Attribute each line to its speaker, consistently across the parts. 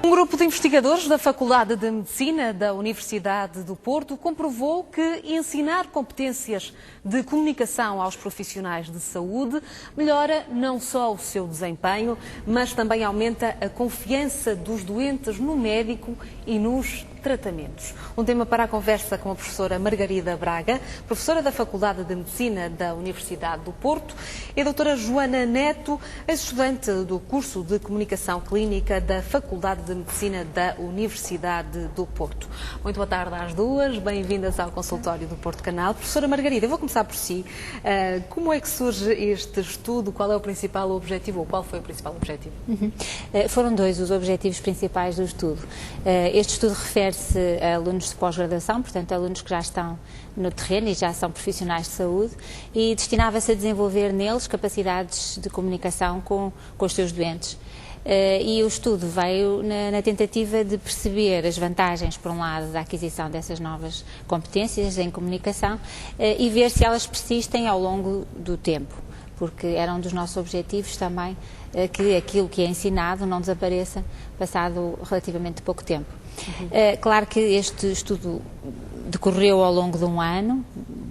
Speaker 1: Um grupo de investigadores da Faculdade de Medicina da Universidade do Porto comprovou que ensinar competências de comunicação aos profissionais de saúde melhora não só o seu desempenho, mas também aumenta a confiança dos doentes no médico e nos tratamentos. Um tema para a conversa com a professora Margarida Braga, professora da Faculdade de Medicina da Universidade do Porto, e a doutora Joana Neto, estudante do curso de Comunicação Clínica da Faculdade de Medicina da Universidade do Porto. Muito boa tarde às duas, bem-vindas ao consultório do Porto Canal. Professora Margarida, eu vou começar por si. Como é que surge este estudo? Qual é o principal objetivo, ou qual foi o principal objetivo?
Speaker 2: Foram dois os objetivos principais do estudo. Este estudo refere-se a alunos de pós-graduação, portanto alunos que já estão no terreno e já são profissionais de saúde, e destinava-se a desenvolver neles capacidades de comunicação com os seus doentes. E o estudo veio na tentativa de perceber as vantagens, por um lado, da aquisição dessas novas competências em comunicação e ver se elas persistem ao longo do tempo, porque era um dos nossos objetivos também que aquilo que é ensinado não desapareça passado relativamente pouco tempo. Claro que este estudo decorreu ao longo de um ano,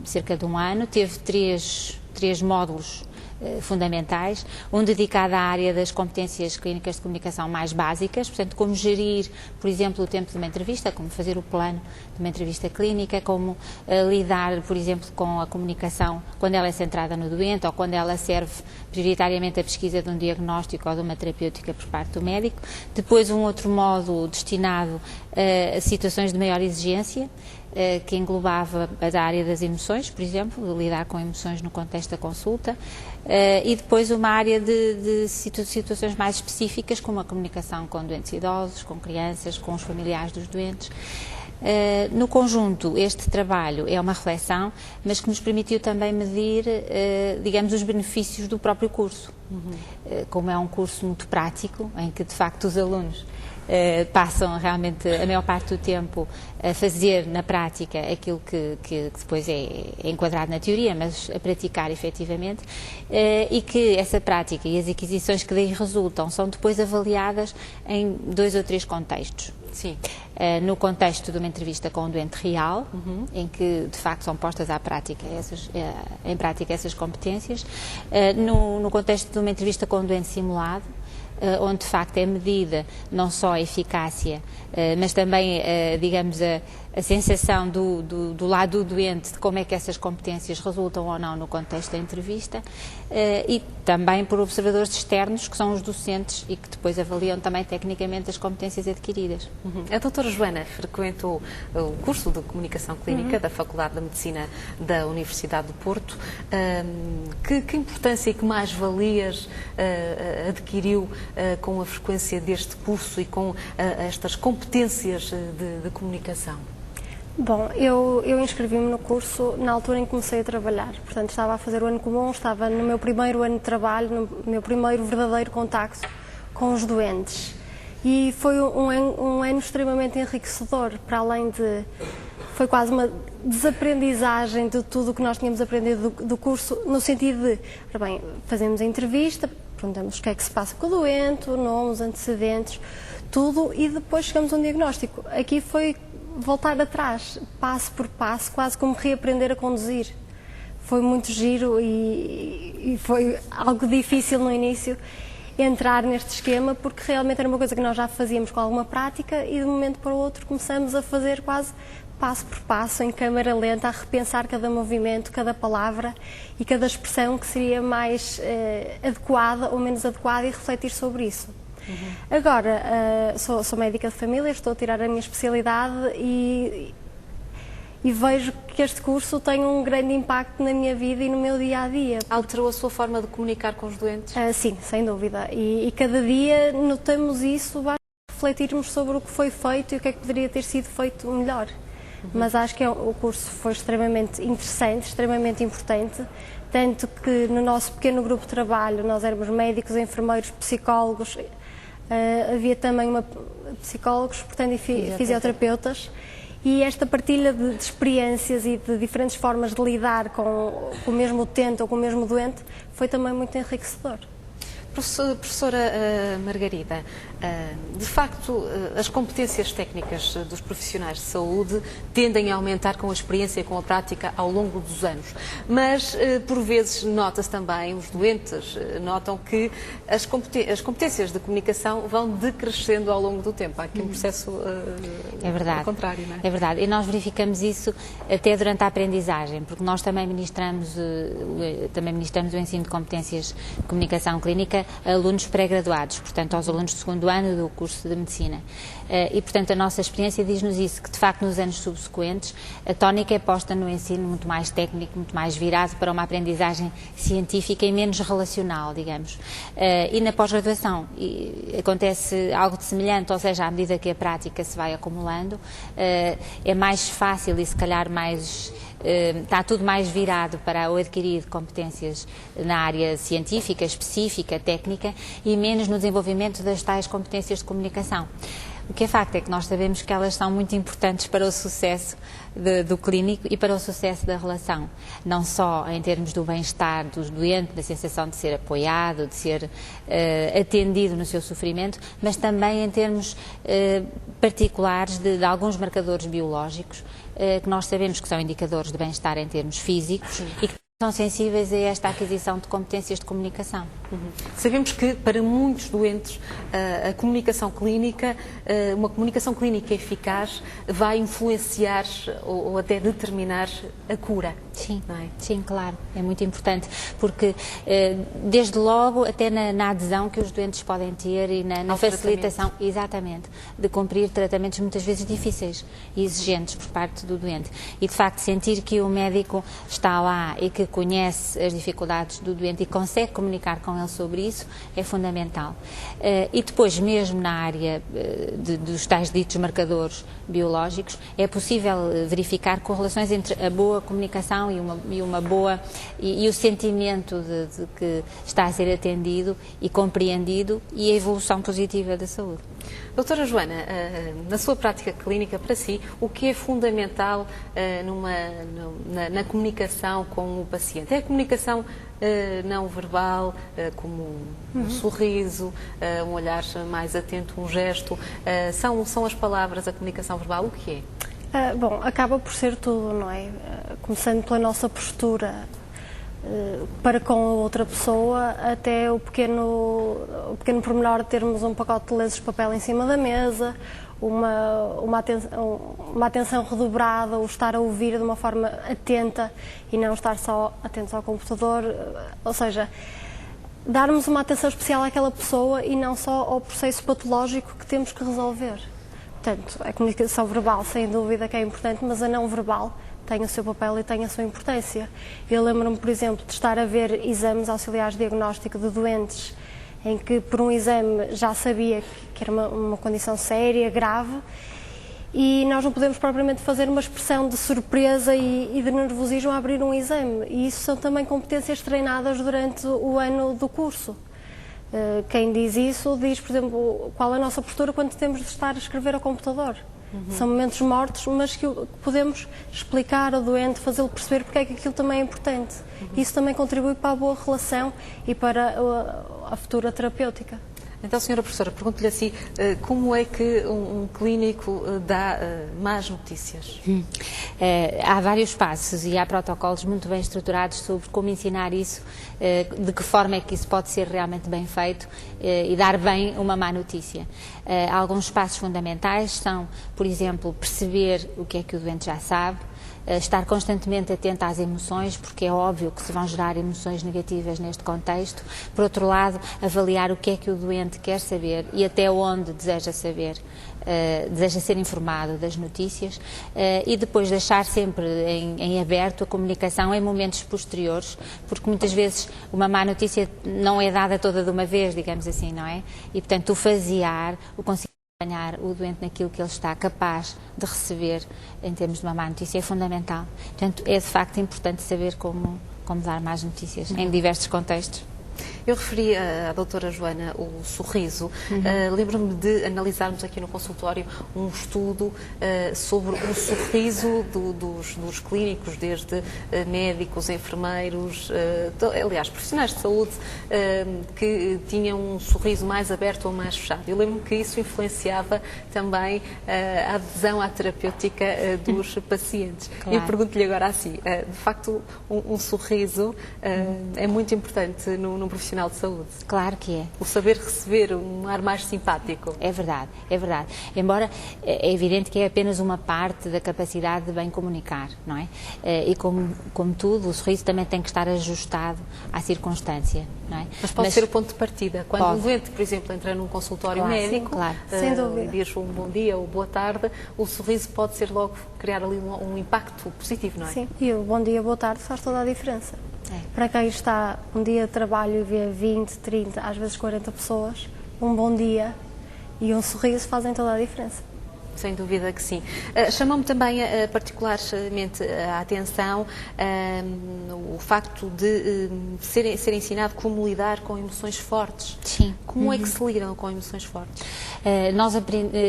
Speaker 2: cerca de um ano, teve três módulos fundamentais, um dedicado à área das competências clínicas de comunicação mais básicas, portanto, como gerir, por exemplo, o tempo de uma entrevista, como fazer o plano de uma entrevista clínica, como lidar, por exemplo, com a comunicação quando ela é centrada no doente ou quando ela serve prioritariamente a pesquisa de um diagnóstico ou de uma terapêutica por parte do médico. Depois um outro módulo destinado a situações de maior exigência, que englobava a área das emoções, por exemplo, de lidar com emoções no contexto da consulta, e depois uma área de situações mais específicas, como a comunicação com doentes idosos, com crianças, com os familiares dos doentes. No conjunto, este trabalho é uma reflexão, mas que nos permitiu também medir, digamos, os benefícios do próprio curso. Como é um curso muito prático, em que de facto os alunos passam realmente a maior parte do tempo a fazer na prática aquilo que depois é enquadrado na teoria, mas a praticar efetivamente, e que essa prática e as aquisições que daí resultam são depois avaliadas em 2 ou 3 contextos.
Speaker 1: Sim.
Speaker 2: No contexto de uma entrevista com um doente real, em que de facto são postas em prática essas competências, no contexto de uma entrevista com um doente simulado, onde de facto é medida não só a eficácia, mas também, digamos, a sensação do lado do doente de como é que essas competências resultam ou não no contexto da entrevista, e também por observadores externos, que são os docentes e que depois avaliam também tecnicamente as competências adquiridas.
Speaker 1: A doutora Joana frequentou o curso de Comunicação Clínica da Faculdade de Medicina da Universidade do Porto. Que importância e que mais-valias adquiriu com a frequência deste curso e com estas competências de comunicação?
Speaker 3: Bom, eu inscrevi-me no curso na altura em que comecei a trabalhar, portanto estava a fazer o ano comum, estava no meu primeiro ano de trabalho, no meu primeiro verdadeiro contacto com os doentes, e foi um ano extremamente enriquecedor, para além de... foi quase uma desaprendizagem de tudo o que nós tínhamos aprendido do curso, no sentido de, bem, fazemos a entrevista, perguntamos o que é que se passa com o doente, o nome, os antecedentes, tudo, e depois chegamos a um diagnóstico. Aqui foi voltar atrás, passo por passo, quase como reaprender a conduzir. Foi muito giro e foi algo difícil no início entrar neste esquema, porque realmente era uma coisa que nós já fazíamos com alguma prática e de um momento para o outro começamos a fazer quase passo por passo, em câmara lenta, a repensar cada movimento, cada palavra e cada expressão que seria mais adequada ou menos adequada, e refletir sobre isso. Agora, sou médica de família, estou a tirar a minha especialidade e vejo que este curso tem um grande impacto na minha vida e no meu dia-a-dia.
Speaker 1: Alterou a sua forma de comunicar com os doentes?
Speaker 3: Sim, sem dúvida. E cada dia notamos isso, basta refletirmos sobre o que foi feito e o que é que poderia ter sido feito melhor. Mas acho que o curso foi extremamente interessante, extremamente importante, tanto que no nosso pequeno grupo de trabalho nós éramos médicos, enfermeiros, psicólogos, havia também psicólogos, portanto, e fisioterapeutas, e esta partilha de experiências e de diferentes formas de lidar com o mesmo utente ou com o mesmo doente foi também muito enriquecedor.
Speaker 1: Professora Margarida, de facto, as competências técnicas dos profissionais de saúde tendem a aumentar com a experiência e com a prática ao longo dos anos, mas por vezes nota-se também, os doentes notam que as competências de comunicação vão decrescendo ao longo do tempo. Há aqui um processo ao contrário, não é?
Speaker 2: É verdade, e nós verificamos isso até durante a aprendizagem, porque nós também ministramos o ensino de competências de comunicação clínica a alunos pré-graduados, portanto aos alunos do segundo ano do curso de Medicina. E, portanto, a nossa experiência diz-nos isso, que de facto nos anos subsequentes a tónica é posta no ensino muito mais técnico, muito mais virado para uma aprendizagem científica e menos relacional, digamos. E na pós-graduação acontece algo de semelhante, ou seja, à medida que a prática se vai acumulando, é mais fácil e se calhar mais... está tudo mais virado para o adquirir de competências na área científica, específica, técnica e menos no desenvolvimento das tais competências de comunicação. O que é facto é que nós sabemos que elas são muito importantes para o sucesso do clínico e para o sucesso da relação, não só em termos do bem-estar do doente, da sensação de ser apoiado, de ser atendido no seu sofrimento, mas também em termos particulares de alguns marcadores biológicos que nós sabemos que são indicadores de bem-estar em termos físicos e que são sensíveis a esta aquisição de competências de comunicação.
Speaker 1: Sabemos que para muitos doentes a comunicação clínica, uma comunicação clínica eficaz vai influenciar ou até determinar a cura.
Speaker 2: Sim,
Speaker 1: não é?
Speaker 2: Sim, claro, é muito importante, porque desde logo até na adesão que os doentes podem ter e na facilitação, exatamente, de cumprir tratamentos muitas vezes difíceis e exigentes por parte do doente. E de facto sentir que o médico está lá e que conhece as dificuldades do doente e consegue comunicar com ele sobre isso é fundamental. E depois, mesmo na área dos tais ditos marcadores biológicos, é possível verificar correlações entre a boa comunicação e o sentimento de que está a ser atendido e compreendido e a evolução positiva da saúde.
Speaker 1: Doutora Joana, na sua prática clínica, para si, o que é fundamental na comunicação com o paciente? É a comunicação não verbal, como um sorriso, um olhar mais atento, um gesto? São as palavras, a comunicação verbal, o que é?
Speaker 3: Bom, acaba por ser tudo, não é? Começando pela nossa postura para com a outra pessoa, até o pequeno pormenor de termos um pacote de lenços de papel em cima da mesa, uma atenção redobrada, o estar a ouvir de uma forma atenta e não estar só atentos ao computador, ou seja, darmos uma atenção especial àquela pessoa e não só ao processo patológico que temos que resolver. Portanto, a comunicação verbal, sem dúvida que é importante, mas a não verbal tem o seu papel e tem a sua importância. Eu lembro-me, por exemplo, de estar a ver exames auxiliares de diagnóstico de doentes em que por um exame já sabia que era uma condição séria, grave, e nós não podemos propriamente fazer uma expressão de surpresa e de nervosismo a abrir um exame. E isso são também competências treinadas durante o ano do curso. Quem diz isso diz, por exemplo, qual é a nossa postura quando temos de estar a escrever ao computador. São momentos mortos, mas que podemos explicar ao doente, fazê-lo perceber porque é que aquilo também é importante. Isso também contribui para a boa relação e para a futura terapêutica.
Speaker 1: Então, senhora professora, pergunto-lhe assim, como é que um clínico dá más notícias?
Speaker 2: Há vários passos e há protocolos muito bem estruturados sobre como ensinar isso, de que forma é que isso pode ser realmente bem feito e dar bem uma má notícia. Alguns passos fundamentais são, por exemplo, perceber o que é que o doente já sabe, estar constantemente atento às emoções, porque é óbvio que se vão gerar emoções negativas neste contexto. Por outro lado, avaliar o que é que o doente quer saber e até onde deseja saber, deseja ser informado das notícias, e depois deixar sempre em aberto a comunicação em momentos posteriores, porque muitas vezes uma má notícia não é dada toda de uma vez, digamos assim, não é? E, portanto, o fasear, o conseguir acompanhar o doente naquilo que ele está capaz de receber em termos de uma má notícia é fundamental. Portanto, é de facto importante saber como dar más notícias em diversos contextos.
Speaker 1: Eu referi à doutora Joana o sorriso. Lembro-me de analisarmos aqui no consultório um estudo sobre o sorriso dos clínicos, desde médicos, enfermeiros, aliás, profissionais de saúde, que tinham um sorriso mais aberto ou mais fechado. Eu lembro-me que isso influenciava também a adesão à terapêutica dos pacientes.
Speaker 2: Claro.
Speaker 1: E pergunto-lhe agora assim, de facto, um sorriso é muito importante num profissional de saúde.
Speaker 2: Claro que é.
Speaker 1: O saber receber um ar mais simpático.
Speaker 2: É verdade, é verdade. Embora é evidente que é apenas uma parte da capacidade de bem comunicar, não é? E como tudo, o sorriso também tem que estar ajustado à circunstância, não é?
Speaker 1: Mas pode ser o ponto de partida. Quando um doente, por exemplo, entra num consultório médico,
Speaker 3: sem dúvida,
Speaker 1: e diz um bom dia ou boa tarde, o sorriso pode ser logo criar ali um impacto positivo, não é?
Speaker 3: sim. E o bom dia, boa tarde faz toda a diferença. Para quem está um dia de trabalho e vê 20, 30, às vezes 40 pessoas, um bom dia e um sorriso fazem toda a diferença.
Speaker 1: Sem dúvida que sim. Chamou-me também particularmente a atenção o facto de ser ensinado como lidar com emoções fortes.
Speaker 2: Sim.
Speaker 1: Como é que se lidam com emoções fortes?
Speaker 2: Nós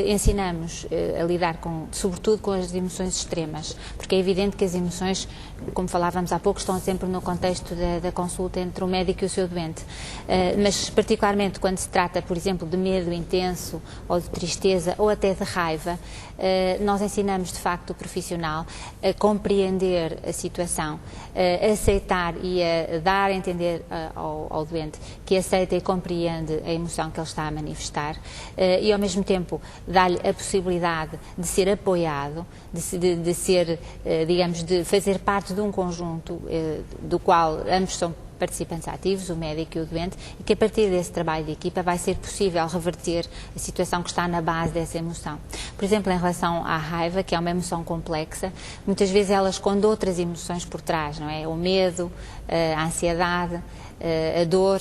Speaker 2: ensinamos a lidar sobretudo com as emoções extremas, porque é evidente que as emoções, como falávamos há pouco, estão sempre no contexto da consulta entre o médico e o seu doente. Mas particularmente quando se trata, por exemplo, de medo intenso, ou de tristeza, ou até de raiva, nós ensinamos de facto o profissional a compreender a situação, a aceitar e a dar a entender ao doente que aceita e compreende a emoção que ele está a manifestar, e ao mesmo tempo dar-lhe a possibilidade de ser apoiado, de ser, digamos, de fazer parte de um conjunto do qual ambos são participantes ativos, o médico e o doente, e que a partir desse trabalho de equipa vai ser possível reverter a situação que está na base dessa emoção. Por exemplo, em relação à raiva, que é uma emoção complexa, muitas vezes ela esconde outras emoções por trás, não é? O medo, a ansiedade, a dor,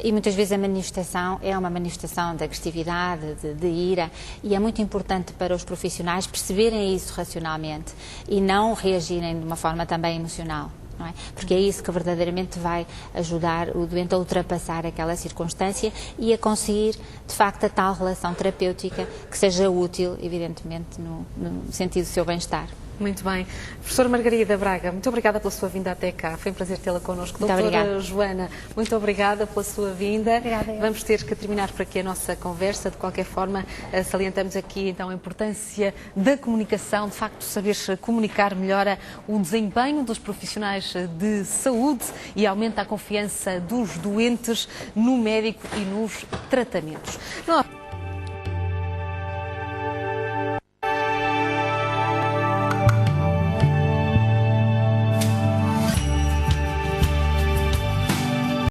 Speaker 2: e muitas vezes a manifestação é uma manifestação de agressividade, de ira, e é muito importante para os profissionais perceberem isso racionalmente e não reagirem de uma forma também emocional. Não é? Porque é isso que verdadeiramente vai ajudar o doente a ultrapassar aquela circunstância e a conseguir, de facto, a tal relação terapêutica que seja útil, evidentemente, no sentido do seu bem-estar.
Speaker 1: Muito bem. Professora Margarida Braga, muito obrigada pela sua vinda até cá. Foi um prazer tê-la connosco.
Speaker 2: Muito
Speaker 1: Doutora
Speaker 2: obrigada.
Speaker 1: Joana, muito obrigada pela sua vinda.
Speaker 3: Obrigada.
Speaker 1: Vamos ter que terminar por aqui a nossa conversa. De qualquer forma, salientamos aqui então a importância da comunicação, de facto, saber comunicar melhora o desempenho dos profissionais de saúde e aumenta a confiança dos doentes no médico e nos tratamentos. Não há